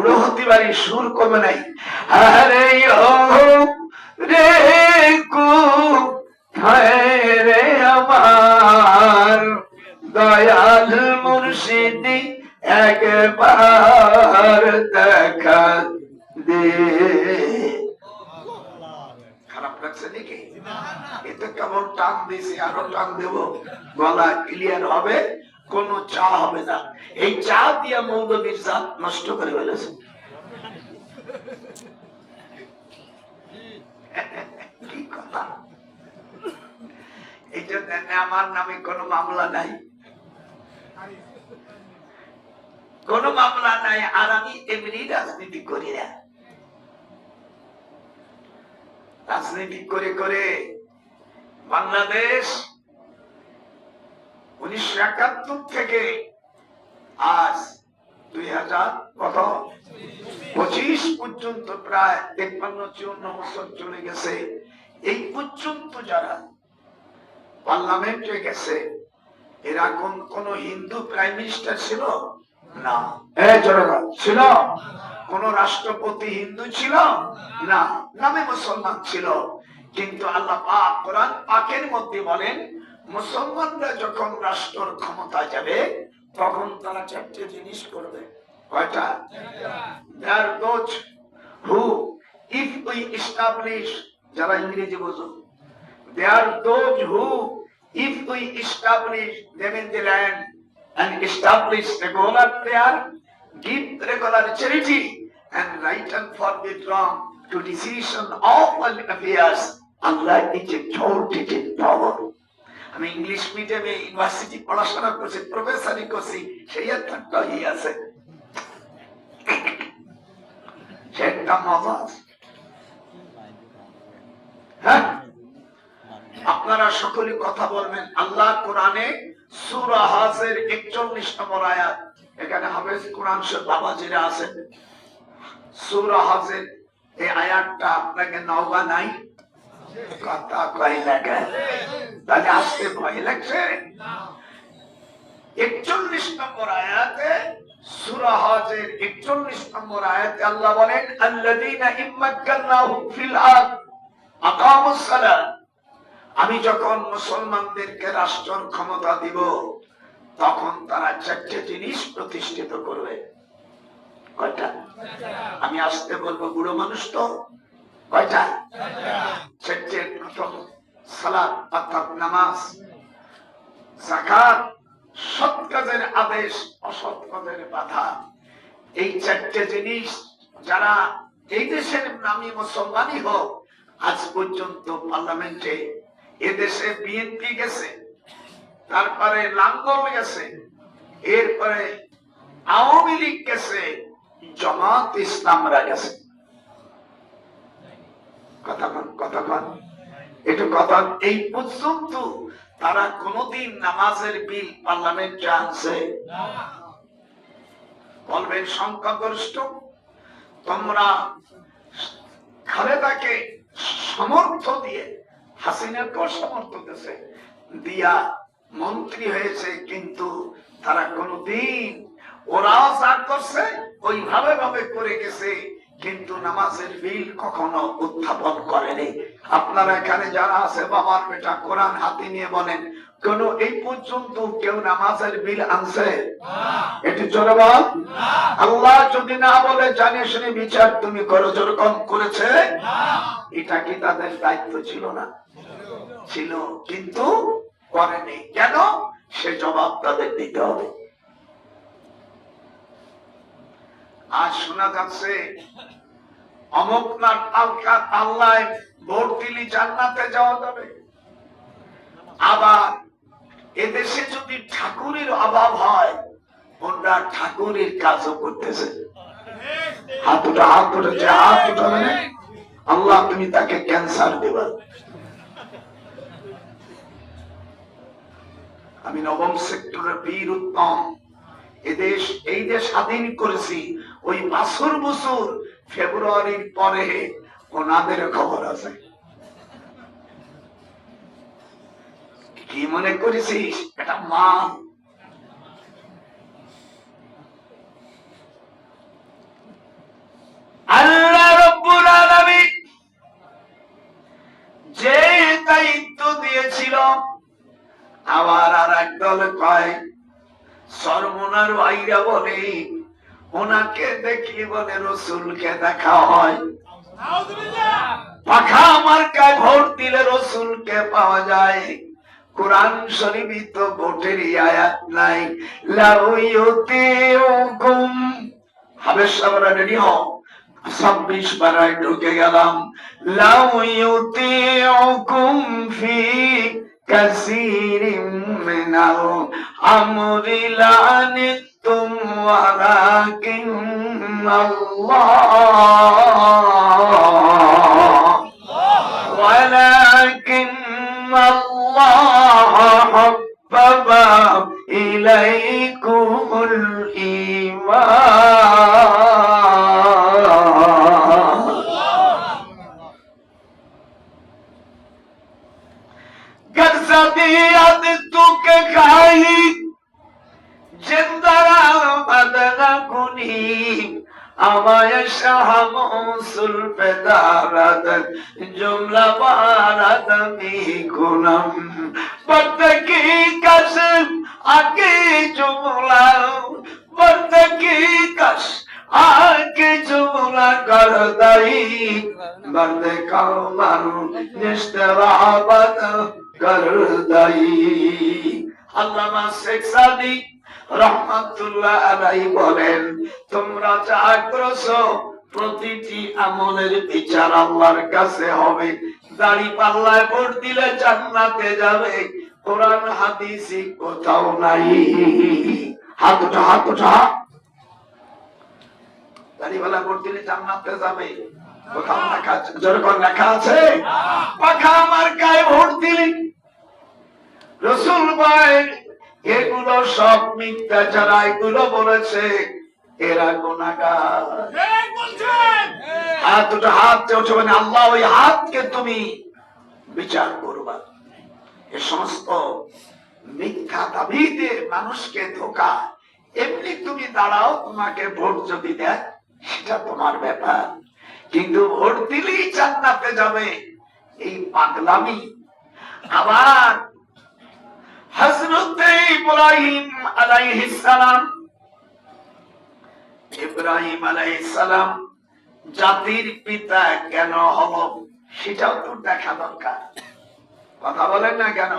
বুড়ো হতে পারি, সুর কমে নাই। আরে রে রে আমার দয়াল মুর্শিদি একবার দেখা দে। খারাপ লাগছে নাকি? এটা কেমন টান দিয়েছি, আরো টান দেব, গলা ক্লিয়ার হবে, কোন চা হবে না। এই চা দিয়া মৌলবীর জাত নষ্ট করে ফেলেছে। কি কথা? এটা আমার নামে কোনো মামলা নাই, কোন মামলা নাই, আর আমি এমনি রাজনীতি করি না। রাজনীতি করে করে বাংলাদেশ 1971 থেকে আজ 2025 পর্যন্ত প্রায় 53-54 বছর চলে গেছে। এই পর্যন্ত যারা পার্লামেন্টে গেছে এরা কোন হিন্দু প্রাইম মিনিস্টার ছিল না? ছিল? কোন রাষ্ট্রপতি হিন্দু ছিল না, নামে মুসলমান ছিল। কিন্তু আল্লাহ পাক কোরআন পাকের মধ্যে বলেন, মুসলমানরা যখন রাষ্ট্র ক্ষমতা যাবে তখন তারা চারটে জিনিস করবে। কয়টা? There are those who, if we establish, যারা ইংরেজি বোঝো, there are those who, if we establish them in the land and establish regular prayer, give regular charity and right and forbid wrong to decision of all affairs, Allah is a authoritative power. আমি English মিডিয়ামে university পড়াশোনা করছি, প্রফেসরি করছি, সেই একটা আছে, সেটা মজা। হ্যাঁ, আপনারা সকলে কথা বলবেন। আল্লাহ কোরআনে সূরা হাজের 41 নম্বর আয়াত, এখানে হাফেজ কোরআন শরীফ বাবাজিরা আছেন, সূরা হাজের এই আয়াতটা আপনাকে নাওবা নাই? কথা কই লাগে, তাহলে আসতে ভয় লাগছে? 41 নম্বর আয়াতে, সূরা হাজের 41 নম্বর আয়াতে আল্লাহ বলেন, আল্লাযীনা ইম্মাক্কানাহুম ফিল আরদ আকামুস সালাত, আমি যখন মুসলমানদেরকে রাষ্ট্র ক্ষমতা দিব তখন তারা চারটে জিনিস প্রতিষ্ঠিত করবে। কয়টা? আমি আসতে বলবো, বুড়ো মানুষ তো। কয়টা? চারটে। প্রথম সালাত অর্থাৎ নামাজ, যাকাত, সৎ কাজের আদেশ, অসৎ কাজের বাধা। এই চারটে জিনিস যারা এই দেশের নামী মুসলমানই হোক, আজ পর্যন্ত পার্লামেন্টে এদেশে বিএনপি গেছে, তারপরে লাঙ্গল গেছে, এরপরে আওয়ামী লীগ গেছে, জামাত ইসলামরা গেছে। এই পর্যন্ত তারা কোনদিন নামাজের বিল পার্লামেন্টে আনছে? বলবেন সংখ্যাগরিষ্ঠ। তোমরা খালেদাকে সমর্থ দিয়ে, হাসিনাকেও সমর্থ দিয়েছে, দিয়া মন্ত্রী হয়েছে, কিন্তু তারা কোনদিন ওরাও যা করছে ওইভাবে ভাবে করে গেছে, কিন্তু নামাজের বিল কখনো উত্থাপন করেনি। আপনারা এখানে যারা আছে, বাবার বেটা কোরআন হাতে নিয়ে বলেন, কোন এই পর্যন্ত কেউ নামাজের বিল আনছে? এটি জোরে বল। আল্লাহ যদি না বলে জানে শুনে বিচার তুমি করো, যেরকম করেছে, এটা কি তাদের দায়িত্ব ছিল না? ছিল, কিন্তু করেনি। কেন? সে জবাব তাদের দিতে হবে। আজ শোনা যাচ্ছে অমুকনাথ আলকাত আল্লাহ ভোট দিলে জান্নাতে যাওয়া যাবে। আবার এদেশে যদি ঠাকুরের অভাব হয়, ওরা ঠাকুরের কাজও করতেছে। হাত উঠেছে, আল্লাহ তুমি তাকে ক্যান্সার দেবা। আমি নবম সেক্টরের বীর উত্তম, এই দেশ স্বাধীন করেছি ওই 5 বছর ফেব্রুয়ারির পরে ওনাদের খবর আছে। কি মনে করেছিস এটা মা? ওনাকে দেখলি বলে রসুলকে দেখা হয়। পাখা মার্কায় ভোট দিলে রসুলকে পাওয়া যায়। কোরআন শরীফে তো ভোটেরই আয়াত নাই। লাউ ইউতিউকুম, হাবেশ সাবরা রেডি হও, 26 পারায় ঢুকে গেলাম। লাউ ইউতিউকুম ফি কাসীরিম মিনাল আমরি লানিতুম ওয়ালাকিন আল্লাহ হাব্বাবা ইলাইকুমুল ঈমান। গরসাদিয়াত তুকে খাই জিন্দারা মদনা কুনি আমায় শাহ মৌসুল পেদারাদ জুমলা বারাদ মি গুলাম বর্তকি কস আগে জুমলা বর্তকি কস আগে জুমলা কর দাই বর্দ কামার নিস্তরাবত কর দাই। আল্লামা শেখ সাদি রহমাতুল্লাহ আলাইহি বলেন, তোমরা যা করছো প্রতিটি আমলের বিচার আল্লাহর কাছে হবে। দাড়ি পাল্লায় ভোট দিলে জান্নাতে যাবে, কোরআন হাদিসে কোথাও নাই। হাত উঠা, হাত উঠা। দাড়ি পাল্লায় ভোট দিলে জান্নাতে যাবে, কোথাও লেখা আছে? যেরকম লেখা আছে পাখা মার্কায় ভোট দিলে রসুল ভাই এগুলো সব মিথ্যা, যারা এগুলো বলেছে এরা গুনাহগার। হাত দুটো হাত উঠবে না, আল্লাহ ওই হাতকে তুমি বিচার করবা। এ সমস্ত মিথ্যা দাবিতে মানুষকে ধোকা। এমনি তুমি দাঁড়াও, তোমাকে ভোট যদি দেয় সেটা তোমার ব্যাপার, কিন্তু ভোট দিলেই জান্নাতে যাবে এই পাগলামি। আবার হযরত ইব্রাহিম আলাইহিস সালাম, ইব্রাহিম আলাইহিস সালাম জাতির পিতা কেন হলো সেটাও তো দেখা দরকার। কথা বলেন না কেন?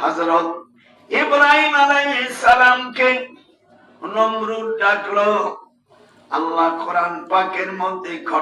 হযরত ইব্রাহিম আলাইহিস সালামকে নমরুদ ডাকলো। আল্লাহ কোরআন পাকের মধ্যে ঘটনা